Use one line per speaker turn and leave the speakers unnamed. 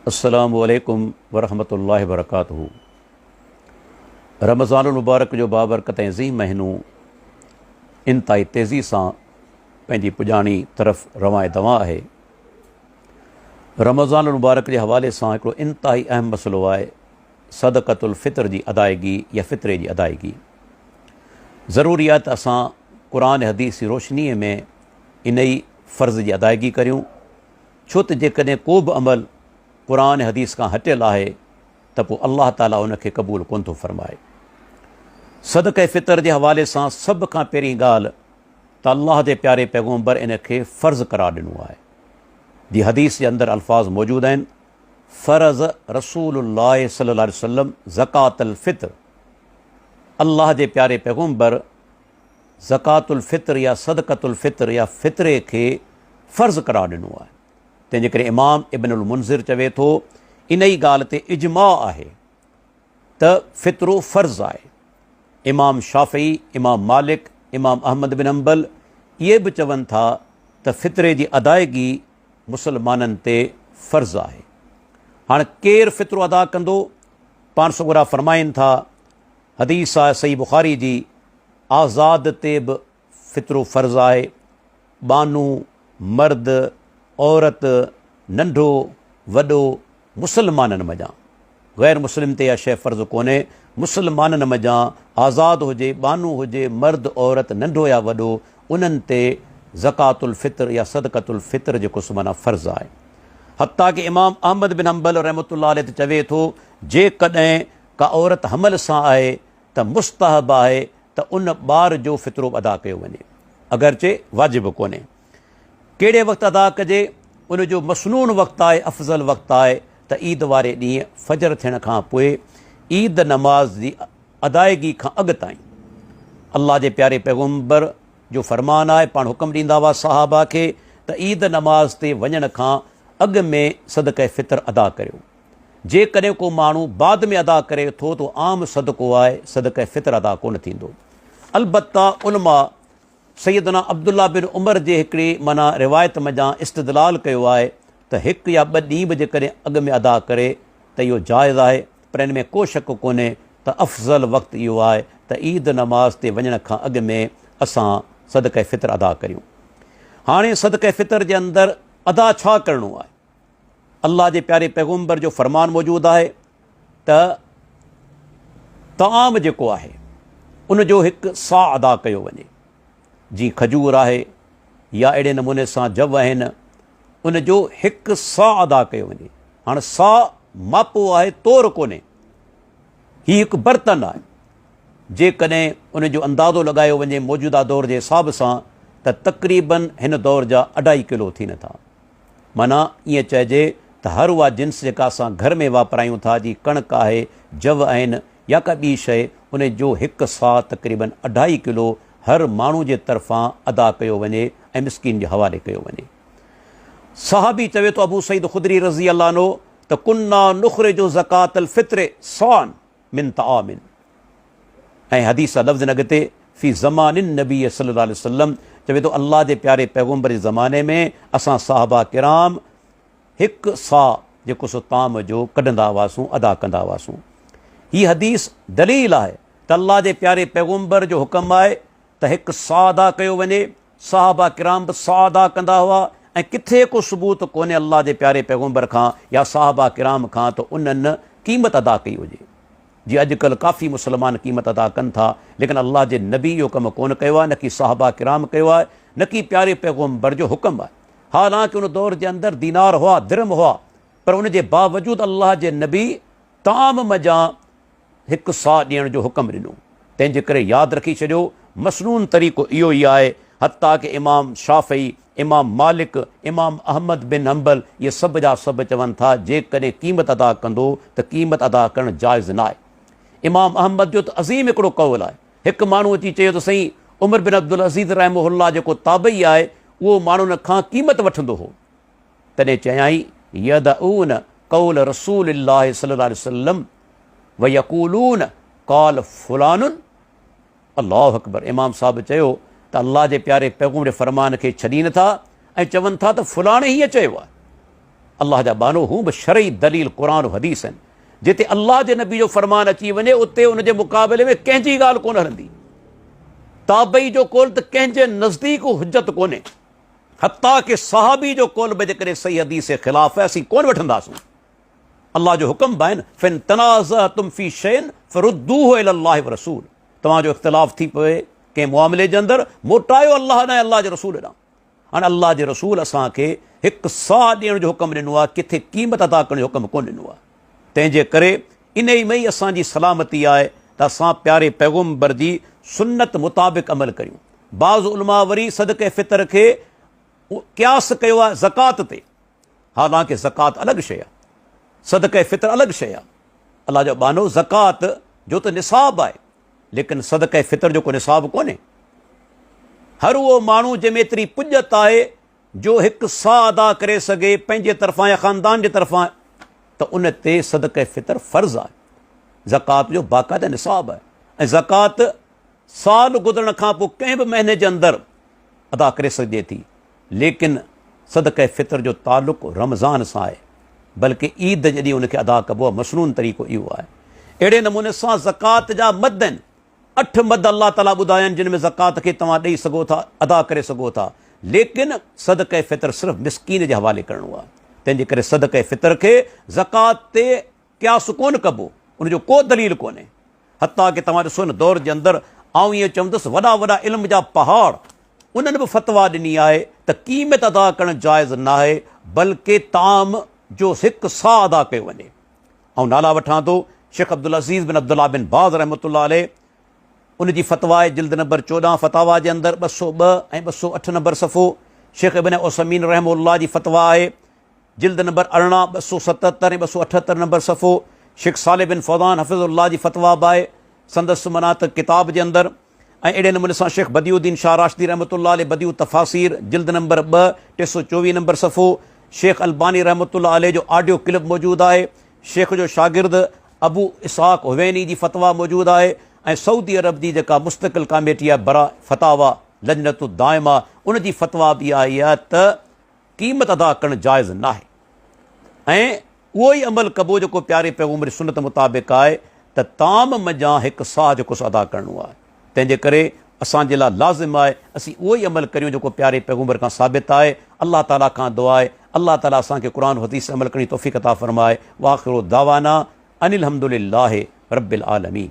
अस्सलामु अलैकुम वरहमतुल्लाहि वबरकातुहू। रमज़ानुल मुबारक जो बाबरकत ऐं अज़ीम महीनो इंतहाई तेज़ी सां पंहिंजी पुॼाणी तरफ़ रवां दवा आहे। रमज़ानुल मुबारक जे हवाले सां हिकिड़ो इंतहाई अहम मसइलो आहे सदक़तुल फ़ितर जी अदायगी या फ़ितरे जी अदायगी। ज़रूरी आहे त असां क़ुरान हदीस जी रोशनीअ में इन ई फ़र्ज़ जी अदायगी करियूं, छो त जेकॾहिं को बि अमल क़ुरान हदीस खां हटियलु आहे त पोइ अल्लाह ताला उनखे क़बूल कोन थो फ़रमाए। सदक़े फ़ितर जे हवाले सां सभ खां पहिरीं ॻाल्हि त अल्लाह जे प्यारे पैगम्बर इनखे फ़र्ज़ु करार ॾिनो आहे। जी हदीस जे अंदरि अल्फाज़ मौजूदु आहिनि, फ़र्ज़ रसूलुल्लाह सल्लल्लाहु अलैहि वसल्लम ज़कातुल फ़ितर। अल्लाह जे प्यारे पैगम्बर ज़कातुल फ़ितर या सदक़तुल फ़ितर या फ़ितरे खे फ़र्ज़ु करार ॾिनो आहे। तंहिंजे करे इमाम इब्नुल मुंज़िर चवे थो, इन ई ॻाल्हि ते इजमा आहे त फ़ितरो फ़र्ज़ु आहे। इमाम शाफ़ी, इमाम मालिक, इमाम अहमद बिन हंबल इहे बि चवनि था त फ़ितरे जी अदायगी मुसलमाननि ते फ़र्ज़ु आहे। हाणे केरु फ़ितरो अदा कंदो? पाण सुगुरा फ़रमाइनि था, हदीस आहे सही बुख़ारी जी, आज़ाद ते बि फ़ितरो फ़र्ज़ु आहे। बानू, मर्द, औरत, नंढो वॾो, मुसलमाननि मञा। ग़ैर मुस्लिम ते इहा शइ फ़र्ज़ु कोन्हे। मुसलमाननि मञा आज़ादु हुजे, बानू हुजे, मर्द, औरत, नंढो या वॾो, उन्हनि ते ज़कातुल फ़ितर या सदक़तुल फ़ितर जेको सो माना फ़र्ज़ु आहे। हत्ता कि इमाम अहमद बिन हंबल रहमतुल्लाह अलैह चवे थो, जेकॾहिं का औरत हमल सां आहे त मुस्तहब आहे त उन ॿार जो फ़ितरो अदा कयो वञे, अगरचे वाजिबु कोन्हे। कहिड़े वक़्तु अदा कजे? उन जो मसनून वक़्तु आहे, अफ़ज़ल वक़्तु आहे त ईद वारे ॾींहुं फजर थियण खां पोइ ईद नमाज़ जी अदायगी खां अॻु ताईं। अल्लाह जे प्यारे पैगम्बर जो फ़रमान आहे, पाण हुकुम ॾींदा हुआ सहाबा खे त ईद नमाज़ ते वञण खां अॻु में सदक़े फ़ितर अदा करियो। जेकॾहिं को माण्हू बाद में अदा करे थो त आम सदको आहे, सदक़े फ़ितर अदा कोन थींदो। अलबत्ता उलमा सैयदना अब्दुल्ला बिन उमर जे हिकिड़ी माना रिवायत मञा इस्तदलाल कयो आहे त हिकु या ॿ ॾींहं बि जेकॾहिं अॻु में अदा करे त इहो जाइज़ आहे, पर हिन में को शक कोन्हे त अफ़ज़ल वक़्तु इहो आहे त ईद नमाज़ ते वञण खां अॻु में असां सदक़े फ़ितर अदा करियूं। हाणे सदक़े फ़ितर जे अंदरि अदा छा करिणो आहे? अल्लाह जे प्यारे पैगम्बर जो फ़रमान मौजूदु आहे त तआम जेको आहे उन जो हिकु सा अदा कयो वञे। जीअं खजूर आहे या अहिड़े नमूने सां जव आहिनि, उन जो हिकु सा अदा कयो वञे। हाणे सा मापो आहे, तोर कोन्हे। हीउ हिकु बर्तन आहे। जेकॾहिं उन जो अंदाज़ो लॻायो वञे मौजूदा दौर जे हिसाब सां त तक़रीबन हिन दौर जा 2.5 किलो थी नथा। माना ईअं चइजे त हर उहा जिन्स जेका असां घर में वापरायूं था, जीअं कणिक आहे, जव आहिनि या का ॿी शइ, उन जो हिकु सा तक़रीबन 2.5 किलो हर माण्हू जे तरफ़ां अदा कयो वञे ऐं मिस्कीन जे हवाले कयो वञे। सहाबी चवे थो अबू सईद ख़ुदरी रज़ी अल्लाह अन्हु त कुन्ना नुख़्रिजु ज़कातल फ़ित्रे साअन मिन तआमिन। ऐं हदीस लफ़्ज़ अॻिते फ़ी ज़मानिन नबी सल्लल्लाहु अलैहि वसल्लम, चवे थो अल्लाह जे प्यारे पैगम्बर जे ज़माने में असां साहबा किराम हिकु सा जेको सो ताम जो कढंदा हुआसीं, अदा कंदा हुआसीं। हीअ हदीस दलील आहे त अल्लाह जे प्यारे पैगम्बर जो हुकुम आहे त हिकु सा अदा कयो वञे। साहबा किराम बि सा अदा कंदा हुआ ऐं किथे को सबूत कोन्हे अल्लाह जे प्यारे पैगम्बर खां या साहबा किराम खां त उन्हनि क़ीमत अदा कई हुजे। जीअं अॼुकल्ह काफ़ी मुस्लमान क़ीमत अदा कनि था, लेकिन अल्लाह जे नबी इहो कमु कोन कयो आहे, न की साहबा किराम कयो आहे, न की प्यारे पैगम्बर जो हुकुम आहे। हालांकि उन दौर जे अंदरि दीनार हुआ, दिरहम हुआ, पर उन जे बावजूदि अल्लाह जे नबी ताम मञा हिकु सा ॾियण जो हुकुम ॾिनो। तंहिंजे करे यादि रखी छॾियो, मसनून तरीक़ो इहो ई आहे। हत्ता कि इमाम शाफ़ी, इमाम मालिक, इमाम अहमद बिन हंबल इहे सभ जा सभु चवनि था जेकॾहिं क़ीमत अदा कंदो त क़ीमत अदा करणु जाइज़ न आहे। इमाम अहमद जो त अज़ीम हिकिड़ो कौल आहे। हिकु माण्हू अची चयो त साईं उमर बिन अब्दुल अज़ीज़ रहमहुल्लाह जेको ताबई आहे उहो माण्हुनि खां क़ीमत वठंदो हो। तॾहिं चयाई यदऊन कौल रसूलिल्लाह सल्लल्लाहु अलैहि वसल्लम व यक़ूलून क़ाल फुलानुन। अल्लाहु अकबर। इमाम साहब चयो त अल्लाह जे प्यारे पैगम्बर जे फ़रमान खे छॾी नथा ऐं चवनि था त फुलाणे हीअं चयो आहे। अल्लाह जा बानो हूं बि शरई दलील क़ुर हदीस आहिनि। जिते अल्लाह जे नबी जो फरमान अची वञे उते उनजे मुक़ाबले में कंहिंजी ॻाल्हि कोन हलंदी। ताबई जो कौल त कंहिंजे नज़दीक हुज्जत कोन्हे, हत्ता कि सहाबी जो कौल बि जेकॾहिं सही हदीस जे ख़िलाफ़ आहे असीं कोन वठंदासीं। अल्लाह जो हुकुम बि आहिनि, फिन तनाज़अतुम फी शैइन फरुद्दूहु इलल्लाहि व रसूल। तव्हांजो इख़्तिलाफ़ थी पए कंहिं मुआमले जे अंदरि, मोटायो अल्लाह ॾांहुं अल्लाह जे रसूल ॾांहुं। हाणे अल्लाह जे रसूल असांखे हिकु साह ॾियण जो हुकुम ॾिनो आहे, किथे क़ीमत अदा करण जो हुकुम कोन ॾिनो आहे। तंहिंजे करे इन ई में ई असांजी सलामती आहे त असां प्यारे पैगम्बर जी सुन्नत मुताबिक़ अमल करियूं। बाज़ उलमा वरी सदक़े फ़ितर खे क़यास कयो आहे ज़कात ते, हालांकि ज़कात अलॻि शइ आहे, सदक़े फ़ितर अलॻि शइ आहे। अल्लाह जो बानो ज़कात जो त निसाब आहे, लेकिन सदक़े फ़ितर जो को निसाब कोन्हे। हर उहो माण्हू जंहिंमें एतिरी पुॼत आहे जो हिकु साह अदा करे सघे पंहिंजे तरफ़ां या ख़ानदान जे तरफ़ां, त उन ते सदक़े फ़ितर फ़र्ज़ु आहे। ज़कात जो बाक़ाइदा निसाब आहे ऐं ज़कात साल गुज़रण खां पोइ कंहिं बि महीने जे अंदरि अदा करे सघिजे थी, लेकिन सदक़े फ़ितर जो तालुक़ रमज़ान सां आहे, बल्कि ईद जॾहिं उनखे अदा कबो आहे। मसनून तरीक़ो इहो आहे। अहिड़े नमूने सां ज़कात जा मद आहिनि, 8 मद अल्लाह ताला ॿुधाया आहिनि जिन में ज़कात खे तव्हां ॾेई सघो था, अदा करे सघो था, लेकिन सदक़े फ़ितर सिर्फ़ु मिस्कीन जे हवाले करिणो आहे। तंहिंजे करे सदक़े फ़ितर खे ज़कात ते क़यास कोन कबो, उनजो को दलील कोन्हे। हत्ता कि तव्हां ॾिसो न दौर जे अंदरि आउं ईअं चवंदुसि वॾा वॾा इल्म जा पहाड़ उन्हनि बि फ़तवा ॾिनी आहे त क़ीमत अदा करणु जाइज़ न आहे, बल्कि ताम जो हिकु साह अदा कयो वञे। ऐं नाला वठां थो शेख अब्दुल अज़ीज़ बिन अब्दुल्ला बिन बाज़ रहमतुल्लाह अलैह, उनजी फ़तवा आहे जिल्द नंबर 14 फ़तावा जे अंदरि 202 ऐं 208 नंबर सफ़ो। शेख इब्न उसैमीन रहमहुल्लाह जी फ़तवा आहे जिल्द नंबर 18 277 ऐं 278 नंबर सफ़ो। शेख सालिह बिन फौज़ान हफ़िज़ुल्लाह जी फ़तवा बि आहे संदसि मनात किताब जे अंदरि। ऐं अहिड़े नमूने सां शेख बदियुद्दीन शाह राशिदी रहमतुल्लाह अलैह बदियु तफ़ासीर जिल्द नंबर 2 324 नंबर सफ़ो। शेख अलबानी रहमतुल्लाह अलैह जो ऑडियो क्लिप मौजूदु आहे। शेख जो शागिर्द अबू इसहाक़ हुवैनी जी फ़तवा मौजूदु आहे ऐं सऊदी अरब जी जेका मुस्तक़िल कमेटी आहे बरा फ़तावा लजनतु दाइमा, उन जी फ़तवा बि आई आहे त क़ीमत अदा करणु जाइज़ न आहे ऐं उहो ई अमल कबो जेको प्यारे पैगम्बर सुन्नत मुताबिक़ आहे त ताम मञा हिकु साह जेको अदा करिणो आहे। तंहिंजे करे असांजे लाइ लाज़िम आहे असीं उहो ई अमल करियूं जेको प्यारे पैगम्बर खां साबित आहे। अल्लाह ताला खां दुआ आहे अल्लाह ताला असांखे क़ुर हदीस अमल करण जी तौफ़ीक़ अता फ़रमाए। वाख़िरु दावाना अनिल हम्दुलिल्लाहि रब्बिल आलमीन।